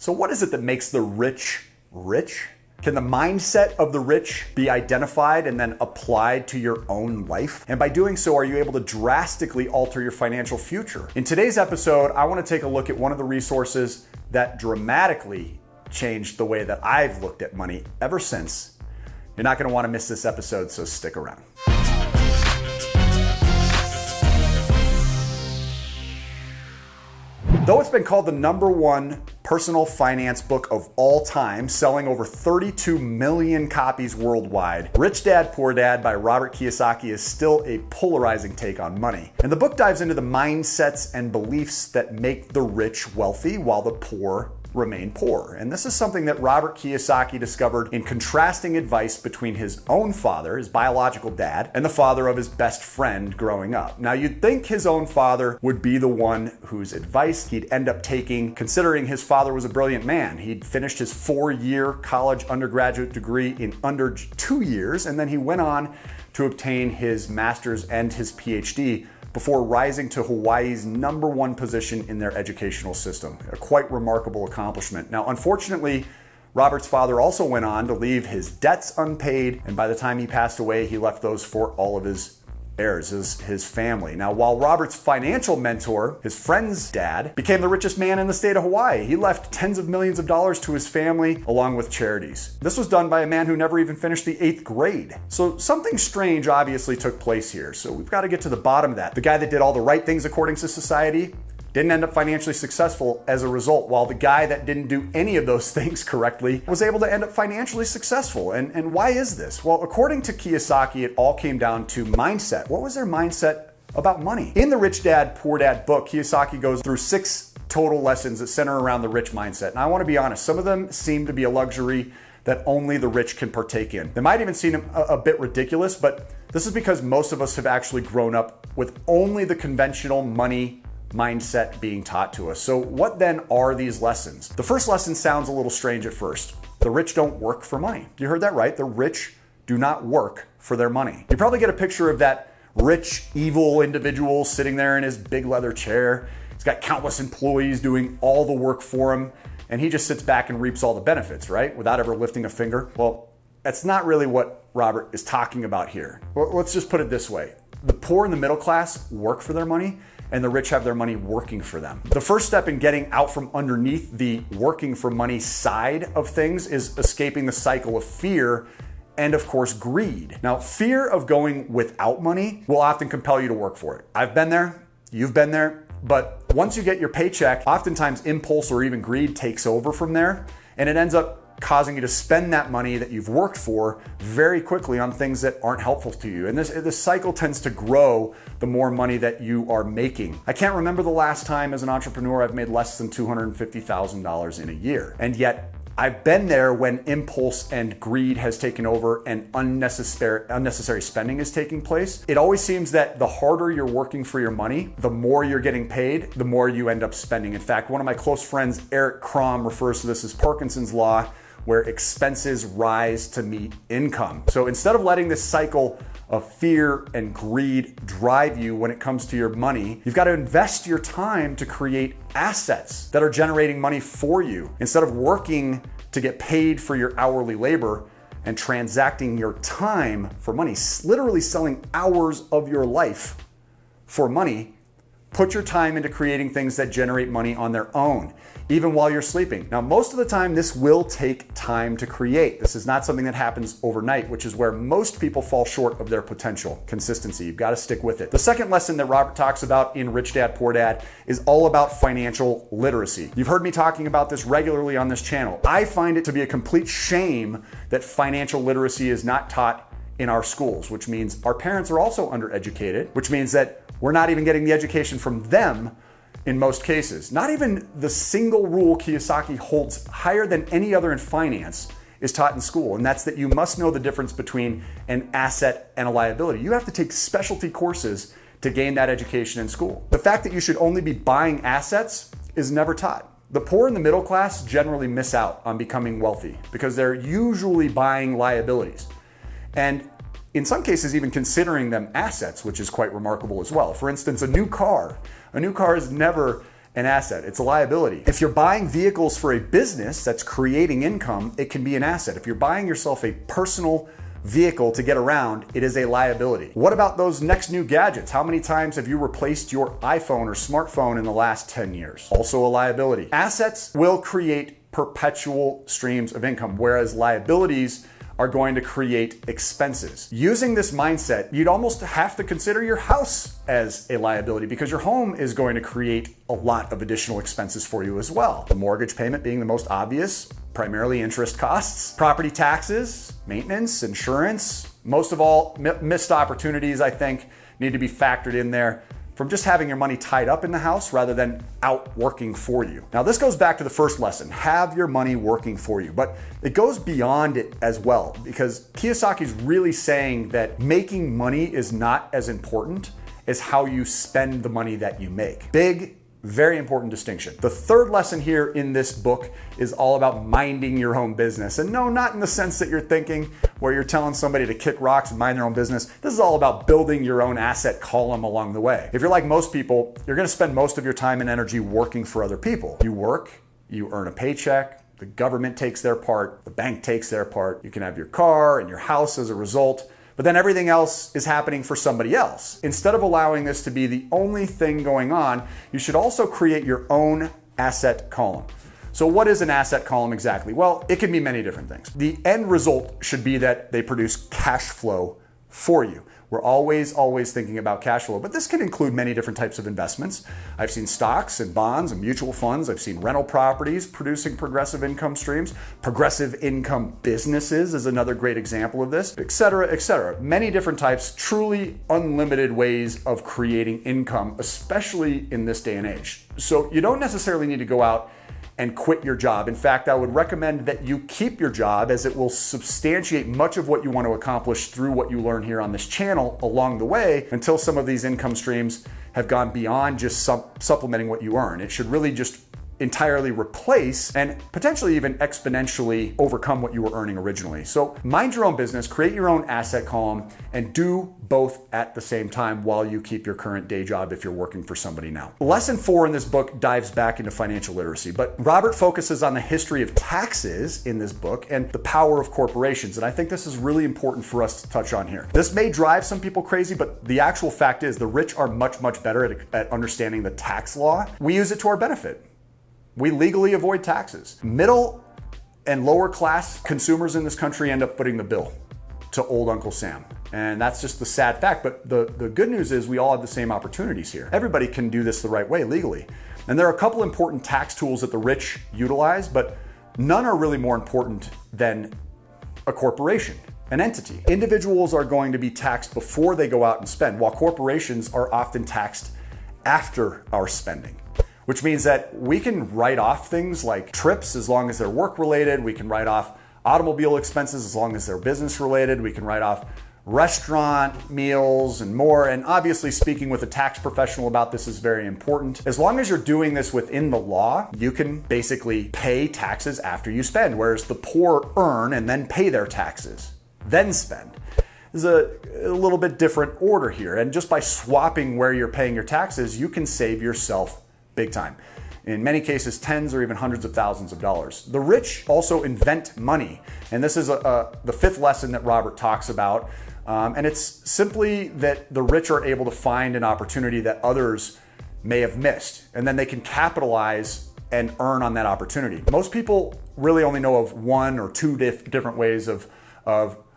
So what is it that makes the rich rich? Can the mindset of the rich be identified and then applied to your own life? And by doing so, are you able to drastically alter your financial future? In today's episode, I want to take a look at one of the resources that dramatically changed the way that I've looked at money ever since. You're not going to want to miss this episode, so stick around. Though it's been called the #1 personal finance book of all time, selling over 32 million copies worldwide, Rich Dad, Poor Dad by Robert Kiyosaki is still a polarizing take on money. And the book dives into the mindsets and beliefs that make the rich wealthy while the poor remain poor. And this is something that Robert Kiyosaki discovered in contrasting advice between his own father, his biological dad, and the father of his best friend growing up. Now, you'd think his own father would be the one whose advice he'd end up taking, considering his father was a brilliant man. He'd finished his 4-year college undergraduate degree in under 2 years, and then he went on to obtain his master's and his PhD before rising to Hawaii's #1 position in their educational system. A quite remarkable accomplishment. Now, unfortunately, Robert's father also went on to leave his debts unpaid, and by the time he passed away, he left those for all of his heirs, his family. Now, while Robert's financial mentor, his friend's dad, became the richest man in the state of Hawaii, he left tens of millions of dollars to his family along with charities. This was done by a man who never even finished the 8th grade. So something strange obviously took place here. So we've got to get to the bottom of that. The guy that did all the right things according to society didn't end up financially successful as a result, while the guy that didn't do any of those things correctly was able to end up financially successful. And why is this? Well, according to Kiyosaki, it all came down to mindset. What was their mindset about money? In the Rich Dad, Poor Dad book, Kiyosaki goes through 6 total lessons that center around the rich mindset. And I want to be honest, some of them seem to be a luxury that only the rich can partake in. They might even seem a bit ridiculous, but this is because most of us have actually grown up with only the conventional money mindset being taught to us. So what then are these lessons? The first lesson sounds a little strange at first. The rich don't work for money. You heard that right. The rich do not work for their money. You probably get a picture of that rich, evil individual sitting there in his big leather chair. He's got countless employees doing all the work for him, and he just sits back and reaps all the benefits, right? Without ever lifting a finger. Well, that's not really what Robert is talking about here. Well, let's just put it this way. The poor and the middle class work for their money, and the rich have their money working for them. The first step in getting out from underneath the working for money side of things is escaping the cycle of fear and, of course, greed. Now, fear of going without money will often compel you to work for it. I've been there, you've been there, but once you get your paycheck, oftentimes impulse or even greed takes over from there, and it ends up causing you to spend that money that you've worked for very quickly on things that aren't helpful to you. And this cycle tends to grow the more money that you are making. I can't remember the last time as an entrepreneur I've made less than $250,000 in a year. And yet I've been there when impulse and greed has taken over and unnecessary spending is taking place. It always seems that the harder you're working for your money, the more you're getting paid, the more you end up spending. In fact, one of my close friends, Eric Crom, refers to this as Parkinson's law, where expenses rise to meet income. So instead of letting this cycle of fear and greed drive you when it comes to your money, you've got to invest your time to create assets that are generating money for you. Instead of working to get paid for your hourly labor and transacting your time for money, literally selling hours of your life for money, put your time into creating things that generate money on their own, even while you're sleeping. Now, most of the time, this will take time to create. This is not something that happens overnight, which is where most people fall short of their potential. Consistency, you've got to stick with it. The second lesson that Robert talks about in Rich Dad, Poor Dad is all about financial literacy. You've heard me talking about this regularly on this channel. I find it to be a complete shame that financial literacy is not taught in our schools, which means our parents are also undereducated, which means that we're not even getting the education from them in most cases. Not even the single rule Kiyosaki holds higher than any other in finance is taught in school, and that's that you must know the difference between an asset and a liability. You have to take specialty courses to gain that education in school. The fact that you should only be buying assets is never taught. The poor and the middle class generally miss out on becoming wealthy because they're usually buying liabilities. And in some cases, even considering them assets, which is quite remarkable as well. For instance, a new car is never an asset. It's a liability. If you're buying vehicles for a business that's creating income, it can be an asset. If you're buying yourself a personal vehicle to get around, it is a liability. What about those next new gadgets? How many times have you replaced your iPhone or smartphone in the last 10 years? Also a liability. Assets will create perpetual streams of income, whereas liabilities are going to create expenses. Using this mindset, you'd almost have to consider your house as a liability because your home is going to create a lot of additional expenses for you as well. The mortgage payment being the most obvious, primarily interest costs, property taxes, maintenance, insurance. Most of all, missed opportunities, I think, need to be factored in there from just having your money tied up in the house rather than out working for you. Now, this goes back to the first lesson, have your money working for you, but it goes beyond it as well because Kiyosaki is really saying that making money is not as important as how you spend the money that you make. Big, very important distinction. The third lesson here in this book is all about minding your own business. And no, not in the sense that you're thinking where you're telling somebody to kick rocks and mind their own business. This is all about building your own asset column along the way. If you're like most people, you're gonna spend most of your time and energy working for other people. You work, you earn a paycheck, the government takes their part, the bank takes their part, you can have your car and your house as a result, but then everything else is happening for somebody else. Instead of allowing this to be the only thing going on, you should also create your own asset column. So what is an asset column exactly? Well, it can be many different things. The end result should be that they produce cash flow for you. We're always thinking about cash flow, but this can include many different types of investments. I've seen stocks and bonds and mutual funds. I've seen rental properties producing progressive income streams. Progressive income businesses is another great example of this, et cetera, et cetera. Many different types, truly unlimited ways of creating income, especially in this day and age. So you don't necessarily need to go out and quit your job. In fact, I would recommend that you keep your job as it will substantiate much of what you want to accomplish through what you learn here on this channel along the way until some of these income streams have gone beyond just supplementing what you earn. It should really just entirely replace and potentially even exponentially overcome what you were earning originally. So mind your own business, create your own asset column, and do both at the same time while you keep your current day job if you're working for somebody now. Lesson 4 in this book dives back into financial literacy, but Robert focuses on the history of taxes in this book and the power of corporations. And I think this is really important for us to touch on here. This may drive some people crazy, but the actual fact is the rich are much, much better at understanding the tax law. We use it to our benefit. We legally avoid taxes. Middle and lower class consumers in this country end up footing the bill to old Uncle Sam. And that's just the sad fact. But the good news is we all have the same opportunities here. Everybody can do this the right way legally. And there are a couple important tax tools that the rich utilize, but none are really more important than a corporation, an entity. Individuals are going to be taxed before they go out and spend, while corporations are often taxed after our spending. Which means that we can write off things like trips as long as they're work related. We can write off automobile expenses as long as they're business related. We can write off restaurant meals and more. And obviously speaking with a tax professional about this is very important. As long as you're doing this within the law, you can basically pay taxes after you spend, whereas the poor earn and then pay their taxes, then spend. There's a little bit different order here. And just by swapping where you're paying your taxes, you can save yourself big time. In many cases, tens or even hundreds of thousands of dollars. The rich also invent money. And this is the fifth lesson that Robert talks about. And it's simply that the rich are able to find an opportunity that others may have missed. And then they can capitalize and earn on that opportunity. Most people really only know of one or two different ways of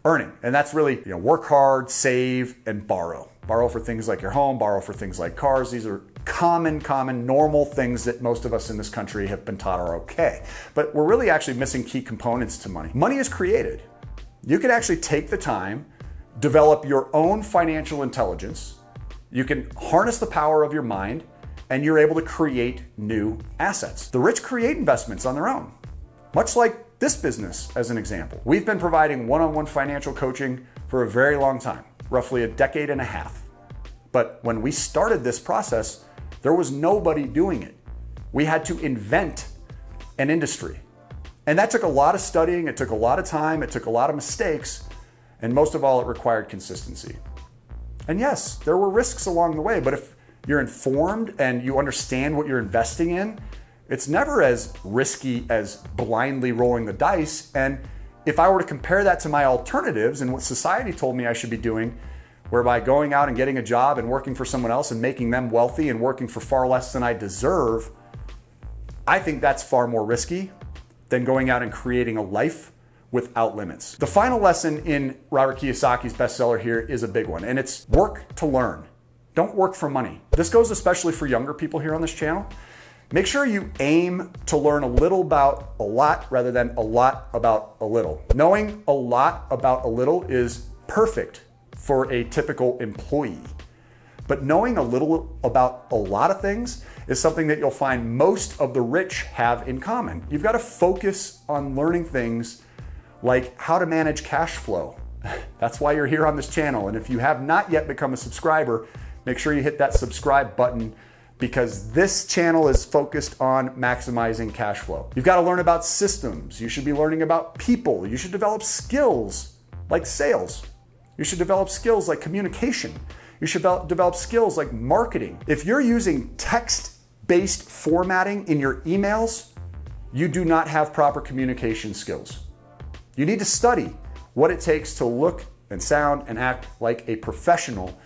earning. And that's really, work hard, save, and borrow. Borrow for things like your home, borrow for things like cars. These are common, normal things that most of us in this country have been taught are okay. But we're really actually missing key components to money. Money is created. You can actually take the time, develop your own financial intelligence. You can harness the power of your mind, and you're able to create new assets. The rich create investments on their own, much like this business as an example. We've been providing one-on-one financial coaching for a very long time, roughly a decade and a half. But when we started this process, there was nobody doing it. We had to invent an industry. And that took a lot of studying, it took a lot of time, it took a lot of mistakes, and most of all, it required consistency. And yes, there were risks along the way, but if you're informed and you understand what you're investing in, it's never as risky as blindly rolling the dice. And if I were to compare that to my alternatives and what society told me I should be doing, whereby going out and getting a job and working for someone else and making them wealthy and working for far less than I deserve, I think that's far more risky than going out and creating a life without limits. The final lesson in Robert Kiyosaki's bestseller here is a big one, and it's work to learn. Don't work for money. This goes especially for younger people here on this channel. Make sure you aim to learn a little about a lot rather than a lot about a little. Knowing a lot about a little is perfect for a typical employee. But knowing a little about a lot of things is something that you'll find most of the rich have in common. You've got to focus on learning things like how to manage cash flow. That's why you're here on this channel. And if you have not yet become a subscriber, make sure you hit that subscribe button, because this channel is focused on maximizing cash flow. You've got to learn about systems. You should be learning about people. You should develop skills like sales. You should develop skills like communication. You should develop skills like marketing. If you're using text-based formatting in your emails, you do not have proper communication skills. You need to study what it takes to look and sound and act like a professional,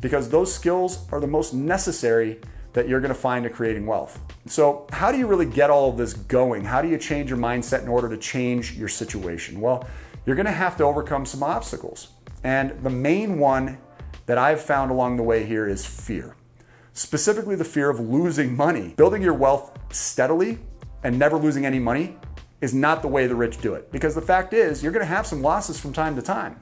because those skills are the most necessary that you're gonna find in creating wealth. So how do you really get all of this going? How do you change your mindset in order to change your situation? Well, you're gonna have to overcome some obstacles. And the main one that I've found along the way here is fear. Specifically the fear of losing money. Building your wealth steadily and never losing any money is not the way the rich do it. Because the fact is, you're gonna have some losses from time to time.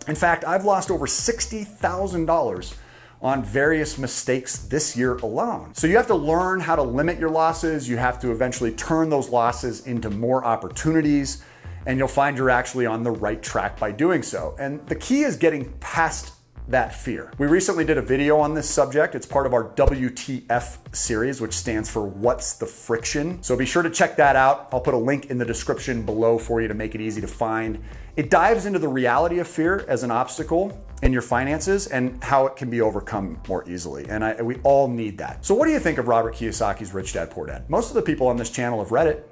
In fact, I've lost over $60,000 on various mistakes this year alone. So you have to learn how to limit your losses. You have to eventually turn those losses into more opportunities, and you'll find you're actually on the right track by doing so. And the key is getting past that fear. We recently did a video on this subject. It's part of our WTF series, which stands for What's the Friction? So be sure to check that out. I'll put a link in the description below for you to make it easy to find. It dives into the reality of fear as an obstacle in your finances and how it can be overcome more easily. And we all need that. So what do you think of Robert Kiyosaki's Rich Dad, Poor Dad? Most of the people on this channel have read it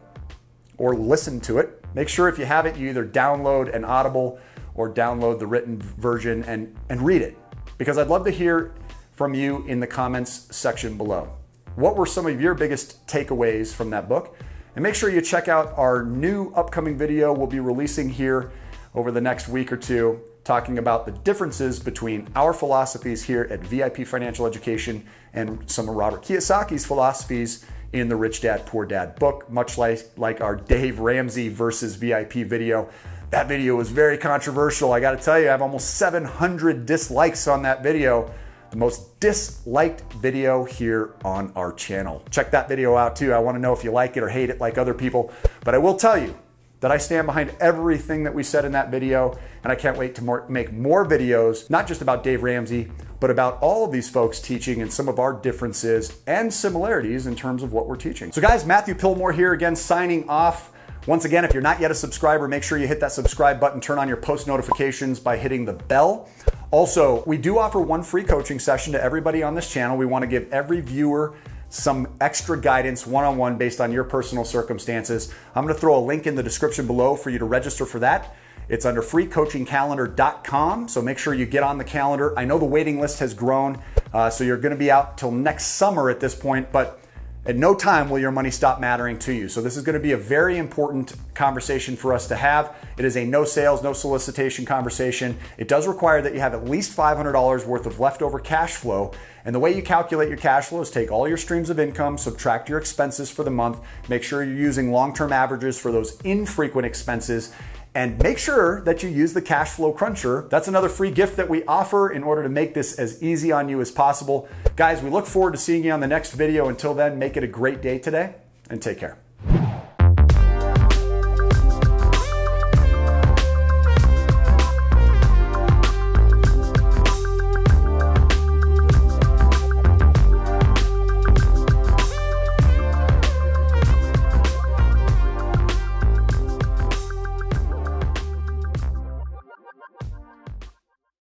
or listened to it. Make sure if you haven't, you either download an Audible or download the written version and read it, because I'd love to hear from you in the comments section below. What were some of your biggest takeaways from that book? And make sure you check out our new upcoming video we'll be releasing here over the next week or two, talking about the differences between our philosophies here at VIP Financial Education and some of Robert Kiyosaki's philosophies in the Rich Dad, Poor Dad book, much like our Dave Ramsey versus VIP video. That video was very controversial. I gotta tell you, I have almost 700 dislikes on that video. The most disliked video here on our channel. Check that video out too. I wanna know if you like it or hate it like other people. But I will tell you that I stand behind everything that we said in that video, and I can't wait to make more videos, not just about Dave Ramsey, but about all of these folks teaching and some of our differences and similarities in terms of what we're teaching. So guys, Matthew Pillmore here again, signing off. Once again, if you're not yet a subscriber, make sure you hit that subscribe button, turn on your post notifications by hitting the bell. Also, we do offer one free coaching session to everybody on this channel. We want to give every viewer some extra guidance one-on-one based on your personal circumstances. I'm going to throw a link in the description below for you to register for that. It's under freecoachingcalendar.com, so make sure you get on the calendar. I know the waiting list has grown, so you're going to be out till next summer at this point, but at no time will your money stop mattering to you. So this is going to be a very important conversation for us to have. It is a no sales, no solicitation conversation. It does require that you have at least $500 worth of leftover cash flow. And the way you calculate your cash flow is take all your streams of income, subtract your expenses for the month, make sure you're using long-term averages for those infrequent expenses, and make sure that you use the Cash Flow Cruncher. That's another free gift that we offer in order to make this as easy on you as possible. Guys, we look forward to seeing you on the next video. Until then, make it a great day today and take care.